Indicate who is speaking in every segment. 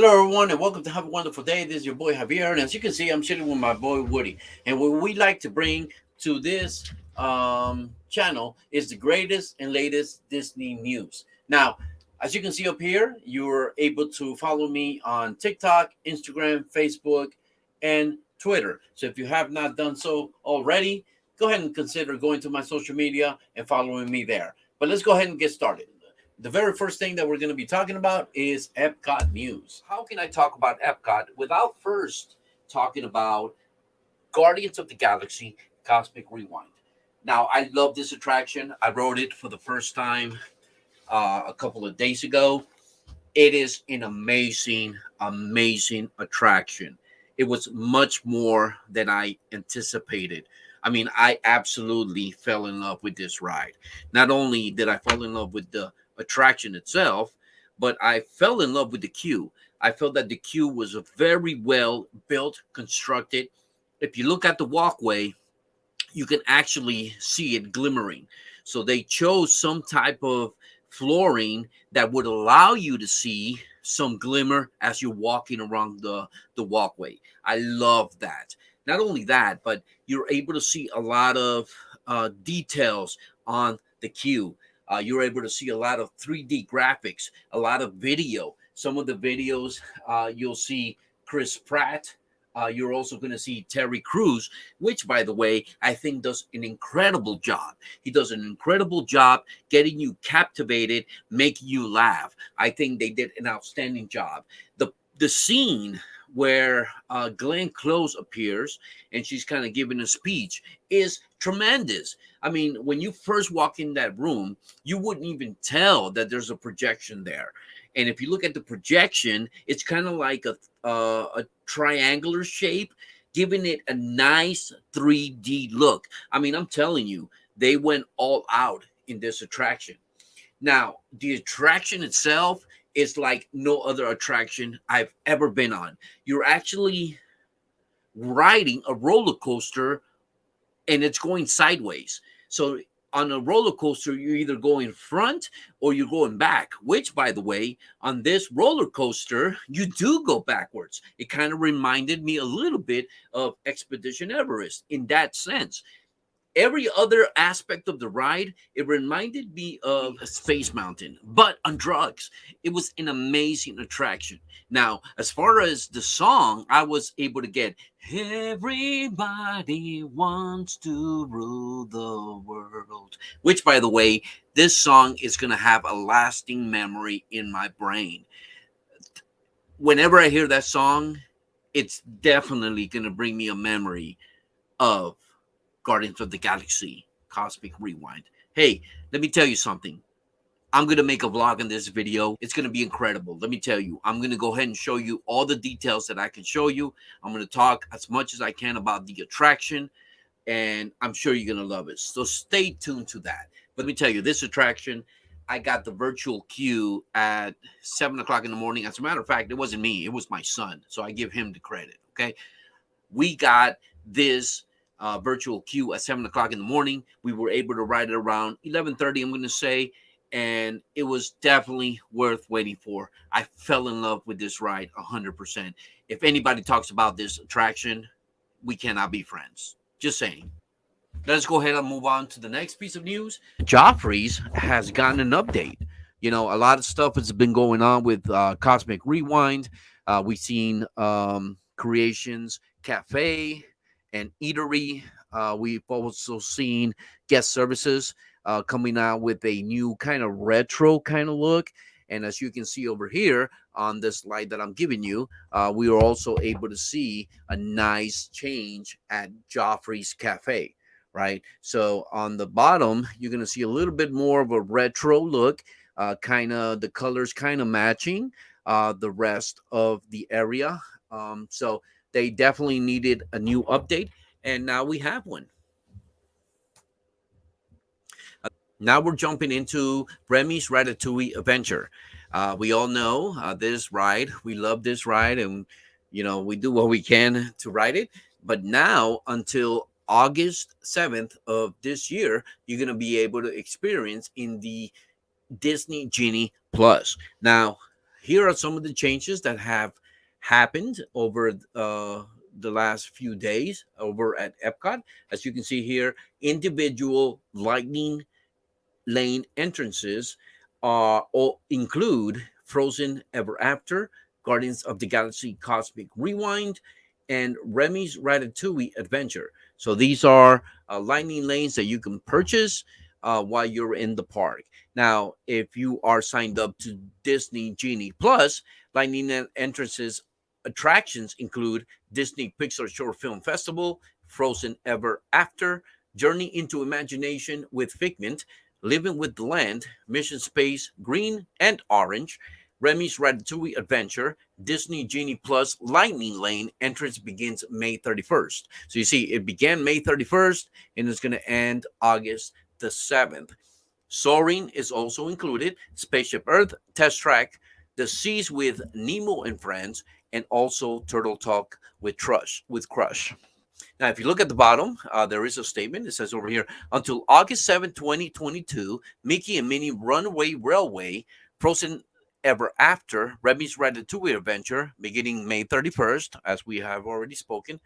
Speaker 1: Hello, everyone, and welcome to Have a Wonderful Day. This is your boy Javier, and as you can see, I'm sitting with my boy Woody. And what we like to bring to this channel is the greatest and latest Disney news. Now, as you can see up here, you're able to follow me on TikTok, Instagram, Facebook, and Twitter. So if you have not done so already, go ahead and consider going to my social media and following me there. But let's go ahead and get started. The very first thing that we're going to be talking about is Epcot news. How can I talk about Epcot without first talking about Guardians of the Galaxy Cosmic Rewind? Now, I love this attraction. I rode it for the first time a couple of days ago. It is an amazing attraction. It was much more than I anticipated. I mean, I absolutely fell in love with this ride. Not only did I fall in love with the attraction itself, but I fell in love with the queue. I felt that the queue was a very well built, constructed. If you look at the walkway, you can actually see it glimmering. So they chose some type of flooring that would allow you to see some glimmer as you're walking around the walkway. I love that. Not only that, but you're able to see a lot of details on the queue. You're able to see a lot of 3D graphics, a lot of video. Some of the videos you'll see Chris Pratt. You're also going to see Terry Crews, which, by the way, I think does an incredible job. He does an incredible job getting you captivated, making you laugh. I think they did an outstanding job. The scene where Glenn Close appears and she's kind of giving a speech is tremendous. I mean, when you first walk in that room, you wouldn't even tell that there's a projection there. And if you look at the projection, it's kind of like a triangular shape, giving it a nice 3D look. I mean, I'm telling you, they went all out in this attraction. Now, the attraction itself is like no other attraction I've ever been on. You're actually riding a roller coaster and it's going sideways. So on a roller coaster, you're either going front or you're going back, which, by the way, on this roller coaster, you do go backwards. It kind of reminded me a little bit of Expedition Everest in that sense. Every other aspect of the ride, it reminded me of a Space Mountain, but on drugs. It was an amazing attraction. Now, as far as the song, I was able to get "Everybody Wants to Rule the World," which, by the way, this song is going to have a lasting memory in my brain. Whenever I hear that song, it's definitely going to bring me a memory of Guardians of the Galaxy Cosmic Rewind. Hey, let me tell you something. I'm going to make a vlog in this video. It's going to be incredible. Let me tell you, I'm going to go ahead and show you all the details that I can show you. I'm going to talk as much as I can about the attraction, and I'm sure you're going to love it. So stay tuned to that. But let me tell you, this attraction, I got the virtual queue at 7 o'clock in the morning. As a matter of fact, it wasn't me. It was my son. So I give him the credit, okay? We got this virtual queue at 7 o'clock in the morning. We were able to ride it around 11:30, I'm going to say, and it was definitely worth waiting for. I fell in love with this ride 100%. If anybody talks about this attraction, we cannot be friends. Just saying. Let's go ahead and move on to the next piece of news. Joffrey's has gotten an update. You know, a lot of stuff has been going on with Cosmic Rewind. We've seen Creations Cafe and Eatery. We've also seen guest services coming out with a new kind of retro kind of look. And as you can see over here on this slide that I'm giving you, we are also able to see a nice change at Joffrey's Cafe, right? So on the bottom, you're going to see a little bit more of a retro look, kind of the colors kind of matching the rest of the area. So they definitely needed a new update, and now we have one. Now we're jumping into Remy's Ratatouille Adventure. We all know this ride. We love this ride, and we do what we can to ride it. But now, until August 7th of this year, you're going to be able to experience in the Disney Genie Plus. Now, here are some of the changes that have happened over the last few days over at Epcot. As you can see here, individual lightning lane entrances all include Frozen Ever After, Guardians of the Galaxy Cosmic Rewind, and Remy's Ratatouille Adventure. So these are lightning lanes that you can purchase while you're in the park. Now, if you are signed up to Disney Genie Plus, lightning entrances attractions include Disney Pixar Short Film Festival, Frozen Ever After, Journey into Imagination with Figment, Living with the Land, Mission Space, Green and Orange, Remy's Ratatouille Adventure, Disney Genie Plus Lightning Lane entrance begins May 31st. So you see, it began May 31st and it's going to end August the 7th. Soaring is also included, Spaceship Earth, Test Track, The Seas with Nemo and Friends, and also Turtle Talk with Crush. Now, if you look at the bottom, there is a statement. It says over here, until August 7th, 2022, Mickey and Minnie Runaway Railway, Frozen Ever After, Remy's Ratatouille Adventure, beginning May 31st, as we have already spoken,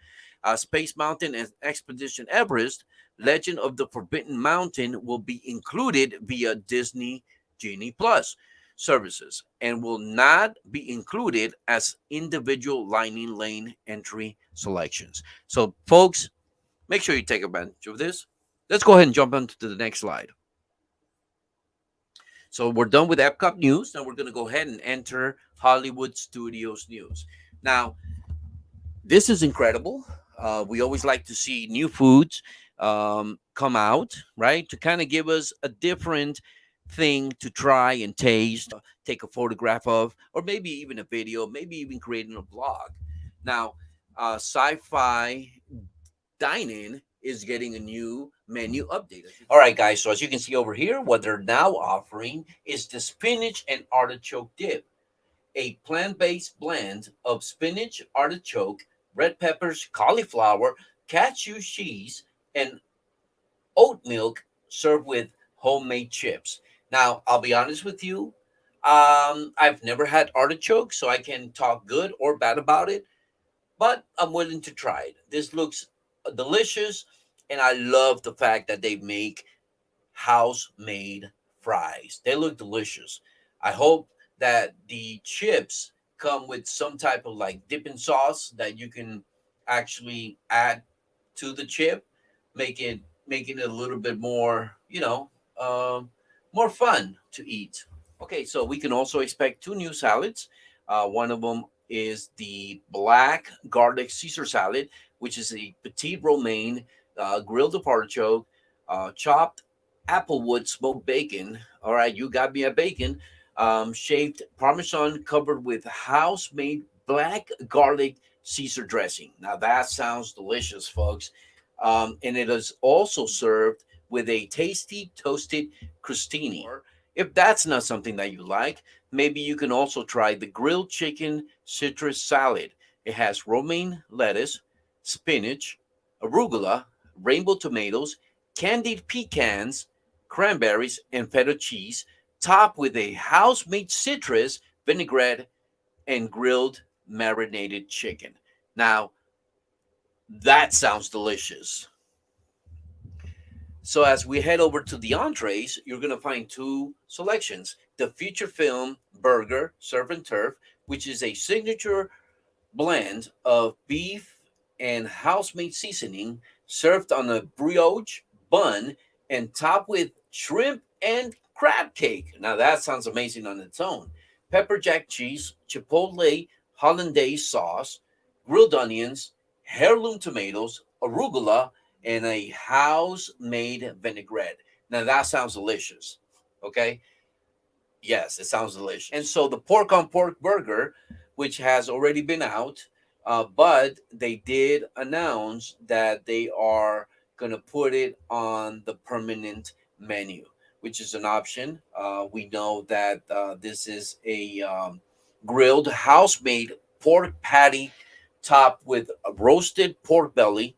Speaker 1: Space Mountain and Expedition Everest, Legend of the Forbidden Mountain will be included via Disney Genie Plus services and will not be included as individual lightning lane entry selections. So, folks, make sure you take advantage of this. Let's go ahead and jump on to the next slide. So, we're done with Epcot news. Now, we're going to go ahead and enter Hollywood Studios news. Now, this is incredible. We always like to see new foods come out, right? To kind of give us a different thing to try and taste, take a photograph of, or maybe even a video, maybe even creating a blog. Now, Sci-Fi Dining is getting a new menu update. All right, guys. So as you can see over here, what they're now offering is the spinach and artichoke dip, a plant-based blend of spinach, artichoke, red peppers, cauliflower, cashew cheese, and oat milk served with homemade chips. Now, I'll be honest with you. I've never had artichoke, so I can talk good or bad about it, but I'm willing to try it. This looks delicious, and I love the fact that they make house made fries. They look delicious. I hope that the chips come with some type of like dipping sauce that you can actually add to the chip, make it a little bit more, more fun to eat. Okay, so we can also expect two new salads. One of them is the black garlic Caesar salad, which is a petite romaine, grilled artichoke, chopped applewood smoked bacon. All right, you got me a bacon. Shaved Parmesan covered with house made black garlic Caesar dressing. Now that sounds delicious, folks. And it is also served with a tasty toasted crostini. Or if that's not something that you like, maybe you can also try the grilled chicken citrus salad. It has romaine lettuce, spinach, arugula, rainbow tomatoes, candied pecans, cranberries, and feta cheese, topped with a house made citrus, vinaigrette, and grilled marinated chicken. Now, that sounds delicious. So as we head over to the entrees, you're going to find two selections. The feature film burger, surf and turf, which is a signature blend of beef and house-made seasoning served on a brioche bun and topped with shrimp and crab cake. Now that sounds amazing on its own. Pepper jack cheese, chipotle hollandaise sauce, grilled onions, heirloom tomatoes, arugula, and a house-made vinaigrette. Now that sounds delicious. Okay? Yes, it sounds delicious. And so the pork on pork burger, which has already been out, but they did announce that they are going to put it on the permanent menu, which is an option. We know that this is a grilled house made pork patty topped with a roasted pork belly,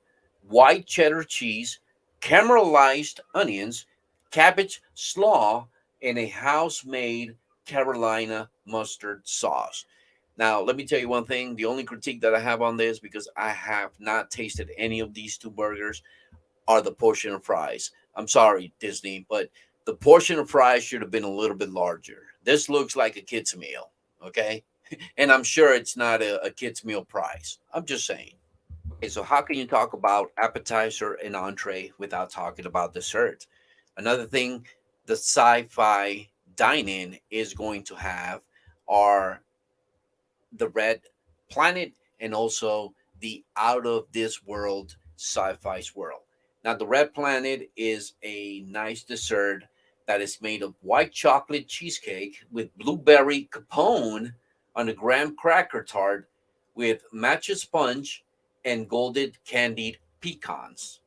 Speaker 1: white cheddar cheese, caramelized onions, cabbage slaw, and a house made Carolina mustard sauce. Now, let me tell you one thing. The only critique that I have on this, because I have not tasted any of these two burgers, are the portion of fries. I'm sorry, Disney, but the portion of fries should have been a little bit larger. This looks like a kid's meal, okay? And I'm sure it's not a kid's meal price. I'm just saying. Okay, so how can you talk about appetizer and entree without talking about dessert? Another thing the sci-fi dine-in is going to have are the Red Planet and also the Out of This World sci-fi swirl. Now, the Red Planet is a nice dessert that is made of white chocolate cheesecake with blueberry capone on a graham cracker tart with matcha sponge and golden candied pecans.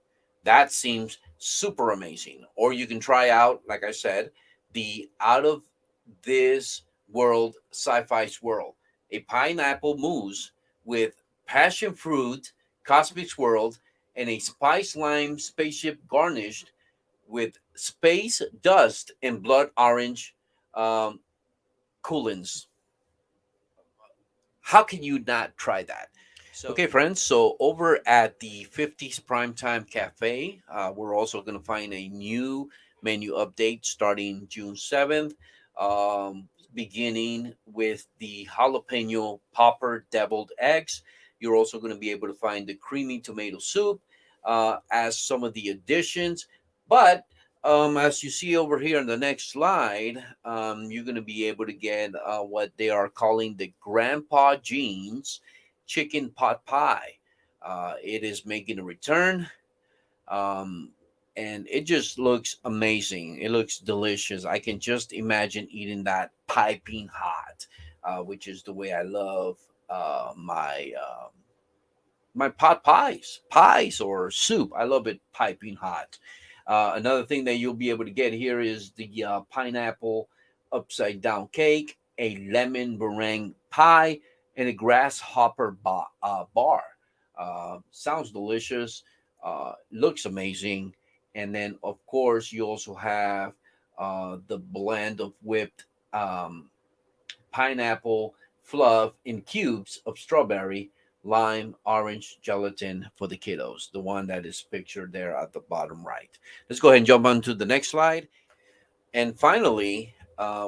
Speaker 1: That seems super amazing. Or you can try out, like I said, the Out of This World sci-fi swirl, a pineapple mousse with passion fruit, cosmic swirl, and a spice lime spaceship garnished with space dust and blood orange um, coolants. How can you not try that? Okay, friends. So over at the 50s Primetime Cafe, we're also going to find a new menu update starting June 7th, beginning with the jalapeno popper deviled eggs. You're also going to be able to find the creamy tomato soup as some of the additions. But as you see over here on the next slide, you're going to be able to get what they are calling the Grandpa Jeans chicken pot pie. It is making a return, um, and it just looks amazing. It looks delicious. I can just imagine eating that piping hot, which is the way I love my pot pies or soup. I love it piping hot. Another thing that you'll be able to get here is the pineapple upside down cake, a lemon meringue pie, and a grasshopper bar. Sounds delicious. Looks amazing. And then, of course, you also have the blend of whipped pineapple fluff in cubes of strawberry, lime, orange gelatin for the kiddos, the one that is pictured there at the bottom right. Let's go ahead and jump on to the next slide. And finally,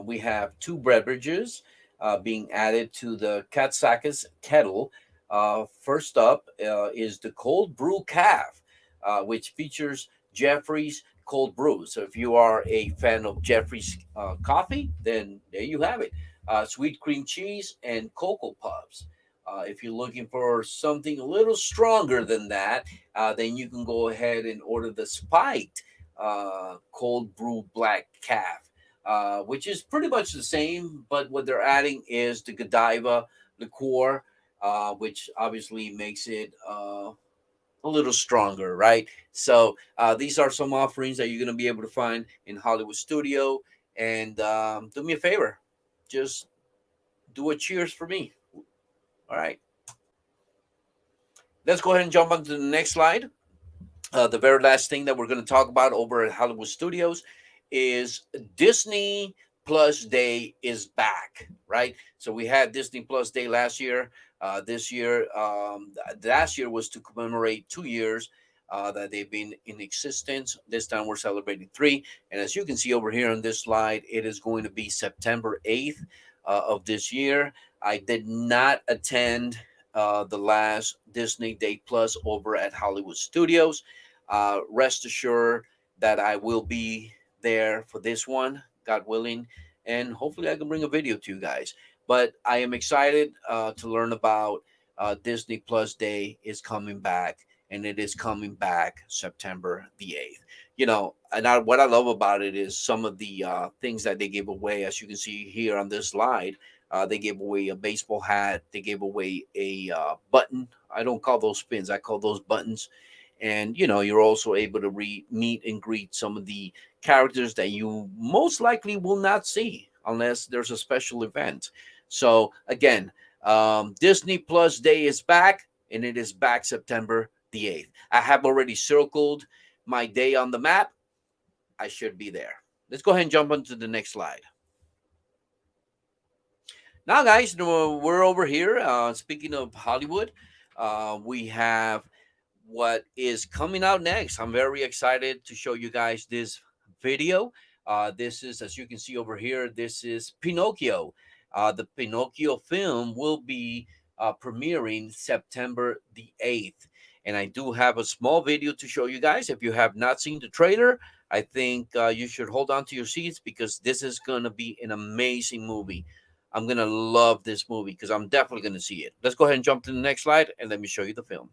Speaker 1: we have two beverages being added to the Katsakis kettle. First up is the cold brew calf, which features Jeffrey's cold brew. So if you are a fan of Jeffrey's coffee, then there you have it. Sweet cream cheese and cocoa puffs. If you're looking for something a little stronger than that, then you can go ahead and order the spiked cold brew black calf, which is pretty much the same, but what they're adding is the Godiva liqueur, which obviously makes it a little stronger, right? So these are some offerings that you're going to be able to find in Hollywood Studio. And do me a favor, just do a cheers for me. All right. Let's go ahead and jump on to the next slide. The very last thing that we're going to talk about over at Hollywood Studios is Disney Plus Day is back, right? So we had Disney Plus Day last year. This year, last year was to commemorate 2 years that they've been in existence. This time we're celebrating three. And as you can see over here on this slide, it is going to be September 8th of this year. I did not attend the last Disney Day Plus over at Hollywood Studios. Rest assured that I will be there for this one, God willing, and hopefully I can bring a video to you guys. But I am excited to learn about Disney Plus Day is coming back, and it is coming back September the 8th. You know, and what I love about it is some of the things that they gave away, as you can see here on this slide. They gave away a baseball hat. They gave away a button. I don't call those pins. I call those buttons. And you know, you're also able to meet and greet some of the characters that you most likely will not see unless there's a special event. So again, Disney Plus Day is back, and it is back September the 8th. I have already circled my day on the map. I should be there. Let's go ahead and jump onto the next slide. Now, guys, we're over here. Speaking of Hollywood, we have what is coming out next. I'm very excited to show you guys this video. This is, as you can see over here, this is Pinocchio. The Pinocchio film will be premiering September the 8th. And I do have a small video to show you guys. If you have not seen the trailer, I think you should hold on to your seats because this is going to be an amazing movie. I'm going to love this movie because I'm definitely going to see it. Let's go ahead and jump to the next slide and let me show you the film.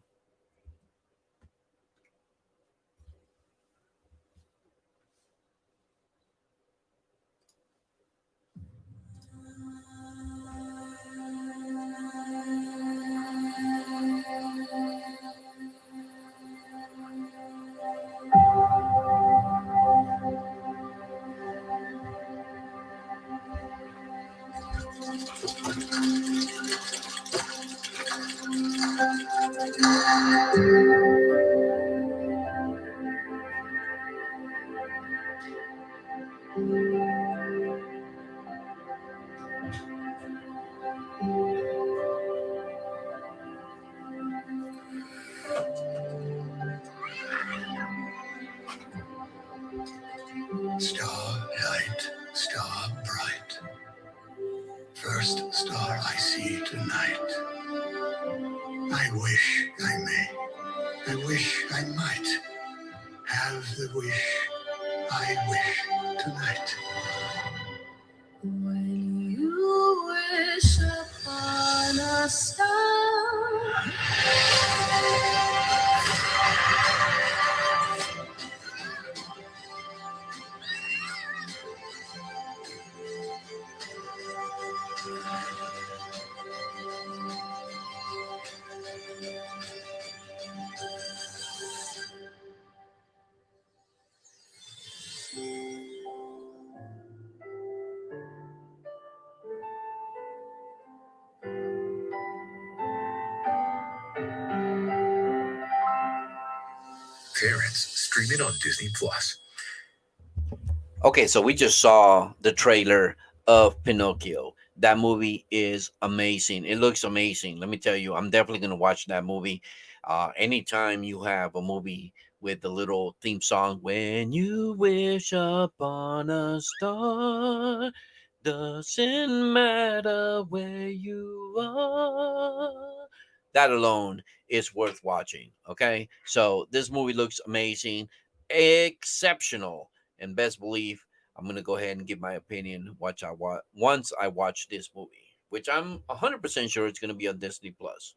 Speaker 2: Starlight, star bright, first star I see tonight. I wish I may, I wish I might have the wish I wish tonight. When you wish upon a star,
Speaker 1: Parents streaming on Disney Plus. Okay, so we just saw the trailer of Pinocchio. That movie is amazing. It looks amazing. Let me tell you, I'm definitely going to watch that movie. Anytime you have a movie with the little theme song, When You Wish Upon a Star, doesn't matter where you are. That alone is worth watching. Okay, so this movie looks amazing, exceptional, and best believe I'm gonna go ahead and give my opinion. Once I watch this movie, which I'm 100% sure it's gonna be on Disney Plus.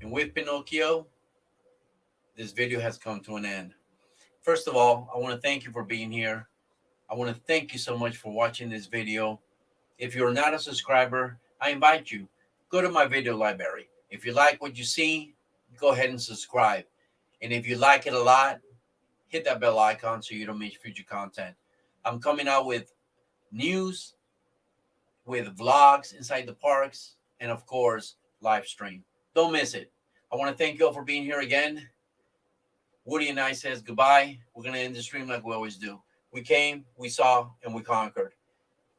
Speaker 1: And with Pinocchio, this video has come to an end. First of all, I want to thank you for being here. I want to thank you so much for watching this video. If you're not a subscriber, I invite you, go to my video library. If you like what you see, go ahead and subscribe. And if you like it a lot, hit that bell icon so you don't miss future content. I'm coming out with news, with vlogs inside the parks, and of course, live stream. Don't miss it. I want to thank you all for being here again. Woody and I says goodbye. We're going to end the stream like we always do. We came, we saw, and we conquered.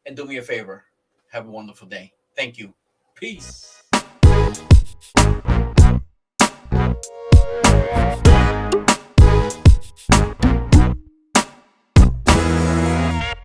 Speaker 1: And do me a favor. Have a wonderful day. Thank you. Peace.